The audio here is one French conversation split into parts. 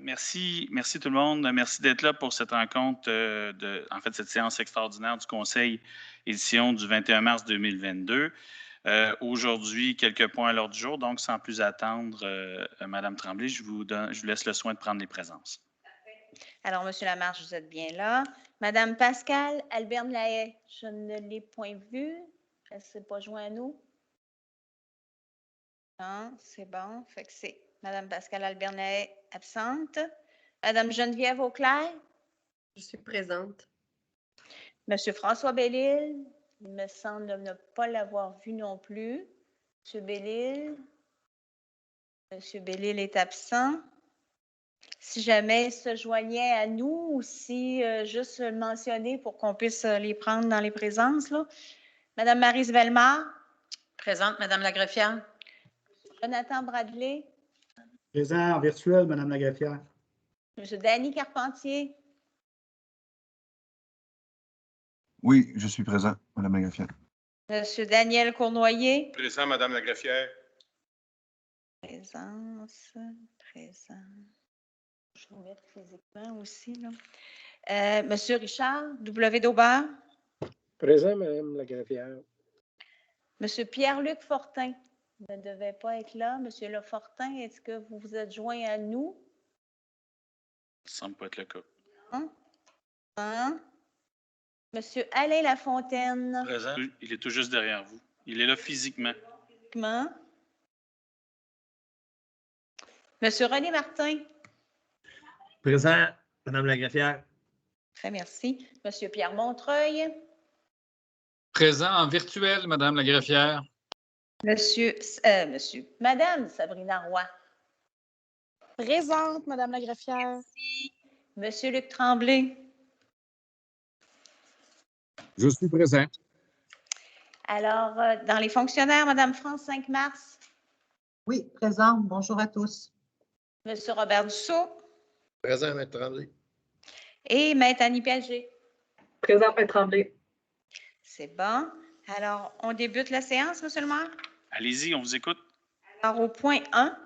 Merci tout le monde. Merci d'être là pour cette rencontre, cette séance extraordinaire du Conseil édition du 21 mars 2022. Aujourd'hui, quelques points à l'ordre du jour. Donc, sans plus attendre, Madame Tremblay, je vous laisse le soin de prendre les présences. Alors, Monsieur Lamarche, vous êtes bien là. Madame Pascale Alberne-Lahaye, je ne l'ai point vue. Elle ne s'est pas jointe à nous. Non, c'est bon. Fait que c'est Madame Pascale Alberne-Lahaye absente. Madame Geneviève Auclair. Je suis présente. Monsieur François Bellil, il me semble ne pas l'avoir vu non plus. Monsieur Bellil. Monsieur Bellil est absent. Si jamais il se joignait à nous ou si juste le mentionner pour qu'on puisse les prendre dans les présences. Là. Madame Maryse Vellemare. Présente, Madame la greffière. Jonathan Bradley. Présent en virtuel, Madame la greffière. Monsieur Danny Carpentier. Oui, je suis présent, Madame la greffière. Monsieur Daniel Cournoyer. Présent, Madame la greffière. Présence. Je vais vous mettre physiquement aussi. Là. Monsieur Richard W. Daubert. Présent, Madame la greffière. Monsieur Pierre-Luc Fortin ne devait pas être là. Monsieur Le Fortin, est-ce que vous vous êtes joint à nous? Ça ne semble pas être le cas. Monsieur Alain Lafontaine. Présent. Il est tout juste derrière vous. Il est là physiquement. Monsieur René Martin. Présent, Madame la greffière. Très merci. Monsieur Pierre Montreuil. Présent en virtuel, Madame la greffière. Madame Sabrina Roy. Présente, Madame la greffière. Merci. Monsieur Luc Tremblay. Je suis présent. Alors, dans les fonctionnaires, Madame France 5 mars. Oui, présente. Bonjour à tous. Monsieur Robert Dussault. Présent, Maître Tremblay. Et Maître Annie Piaget. Présente, Maître Tremblay. C'est bon. Alors, on débute la séance, Monsieur le maire? Allez-y, on vous écoute. Alors, au point 1,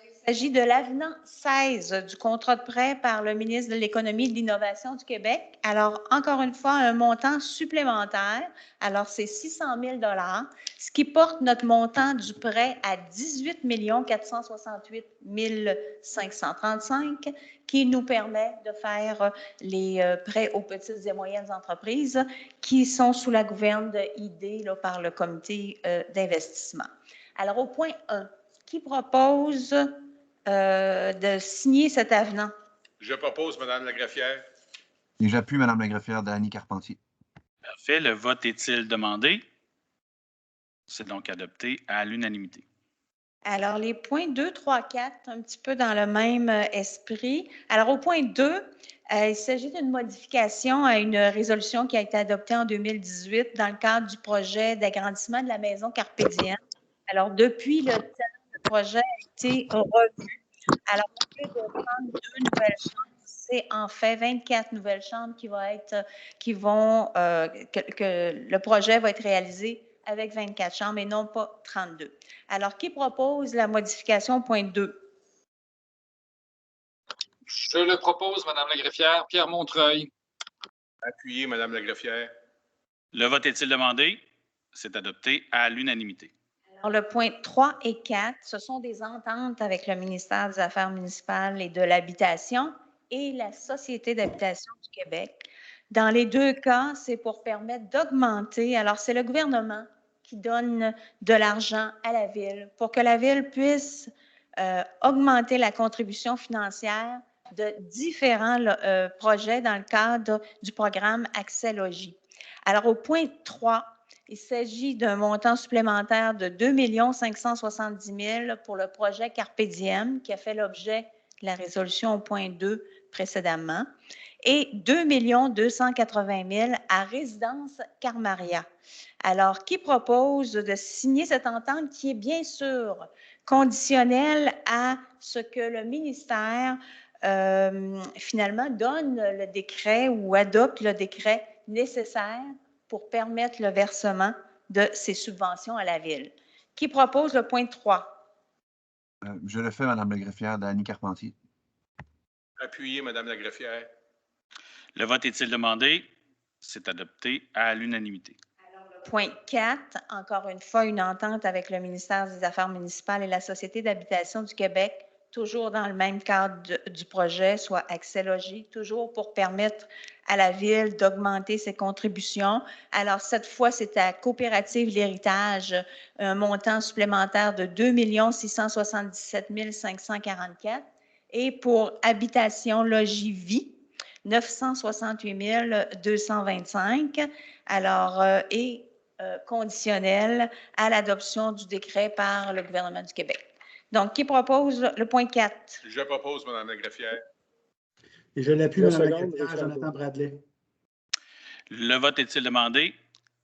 il s'agit de l'avenant 16 du contrat de prêt par le ministre de l'Économie et de l'Innovation du Québec. Alors, encore une fois, un montant supplémentaire. Alors, c'est 600 000 ce qui porte notre montant du prêt à 18 468 535 qui nous permet de faire les prêts aux petites et moyennes entreprises qui sont sous la gouverne de ID par le comité d'investissement. Alors, au point 1, qui propose de signer cet avenant? Je propose, Madame la greffière. Et j'appuie Madame la greffière Danny Carpentier. Parfait. Le vote est-il demandé? C'est donc adopté à l'unanimité. Alors, les points 2, 3, 4, un petit peu dans le même esprit. Alors, au point 2, il s'agit d'une modification à une résolution qui a été adoptée en 2018 dans le cadre du projet d'agrandissement de la maison Carpe Diem. Alors, depuis le temps, le projet a été revu. Alors, au lieu de 32 nouvelles chambres, c'est en fait 24 nouvelles chambres que le projet va être réalisé avec 24 chambres et non pas 32. Alors, qui propose la modification point 2? Je le propose, Madame la greffière. Pierre Montreuil. Appuyé, Madame la greffière. Le vote est-il demandé? C'est adopté à l'unanimité. Alors, le point 3 et 4, ce sont des ententes avec le ministère des Affaires municipales et de l'Habitation et la Société d'habitation du Québec. Dans les deux cas, c'est pour permettre d'augmenter. Alors, c'est le gouvernement qui donne de l'argent à la Ville pour que la Ville puisse augmenter la contribution financière de différents projets dans le cadre du programme Accès Logis. Alors, au point 3, il s'agit d'un montant supplémentaire de 2 570 000 pour le projet Carpe Diem qui a fait l'objet de la résolution au point 2 précédemment et 2 280 000 à Résidence Carmaria. Alors, qui propose de signer cette entente qui est bien sûr conditionnelle à ce que le ministère finalement donne le décret ou adopte le décret nécessaire pour permettre le versement de ces subventions à la Ville. Qui propose le point 3? Je le fais, Madame la greffière Danny Carpentier. Appuyé, Madame la greffière. Le vote est-il demandé? C'est adopté à l'unanimité. Point 4, encore une fois, une entente avec le ministère des Affaires municipales et la Société d'habitation du Québec, toujours dans le même cadre du projet, soit accès logis, toujours pour permettre à la Ville d'augmenter ses contributions. Alors, cette fois, c'est à Coopérative L'Héritage, un montant supplémentaire de 2 677 544. Et pour Habitation Logis Vie, 968 225. Alors, conditionnel à l'adoption du décret par le gouvernement du Québec. Donc, qui propose le point 4? Je propose, Madame la greffière. Et je l'appuie, Madame la greffière, Jonathan Bradley. Le vote est-il demandé?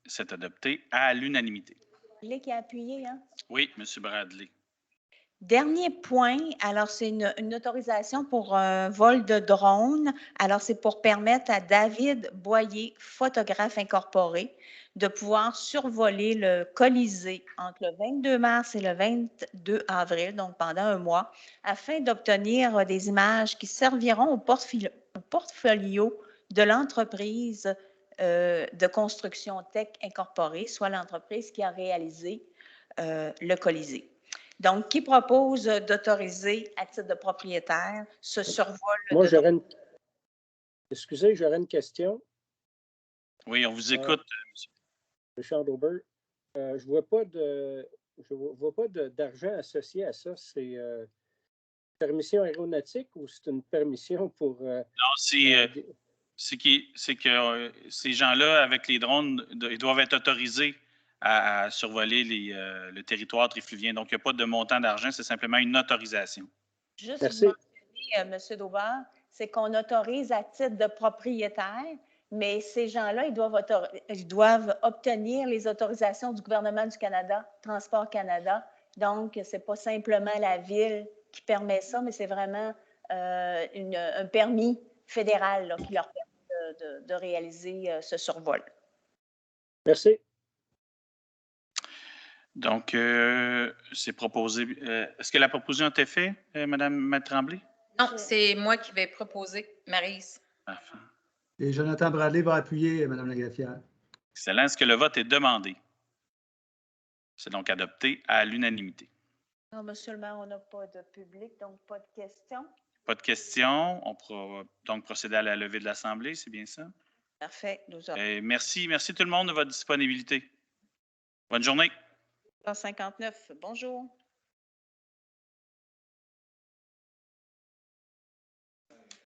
C'est adopté à l'unanimité. Qui a appuyé, hein? Oui, M. Bradley. Dernier point, alors c'est une autorisation pour un vol de drone. Alors, c'est pour permettre à David Boyer, photographe incorporé, de pouvoir survoler le Colisée entre le 22 mars et le 22 avril, donc pendant un mois, afin d'obtenir des images qui serviront au portfolio de l'entreprise de construction tech incorporée, soit l'entreprise qui a réalisé le Colisée. Donc, qui propose d'autoriser à titre de propriétaire ce survol? Moi, Excusez, j'aurais une question. Oui, on vous écoute, M. Richard Aubert. Je ne vois pas d'argent associé à ça. C'est permission aéronautique ou c'est une permission pour... non, c'est que ces gens-là, avec les drones, ils doivent être autorisés à survoler le territoire trifluvien. Donc, il n'y a pas de montant d'argent, c'est simplement une autorisation. Juste mentionner, M. Daubert, c'est qu'on autorise à titre de propriétaire, mais ces gens-là, ils doivent obtenir les autorisations du gouvernement du Canada, Transport Canada. Donc, ce n'est pas simplement la Ville qui permet ça, mais c'est vraiment un permis fédéral là, qui leur permet de réaliser ce survol. Merci. Donc, c'est proposé. Est-ce que la proposition a été faite, Mme Tremblay? Non, c'est moi qui vais proposer, Maryse. Parfait. Et Jonathan Bradley va appuyer, Mme la greffière. Excellent. Est-ce que le vote est demandé? C'est donc adopté à l'unanimité. Non, monsieur le maire, on n'a pas de public, donc pas de questions. Pas de questions. On pourra donc procéder à la levée de l'Assemblée, c'est bien ça? Parfait. 12 heures. Merci tout le monde de votre disponibilité. Bonne journée. 59. Bonjour.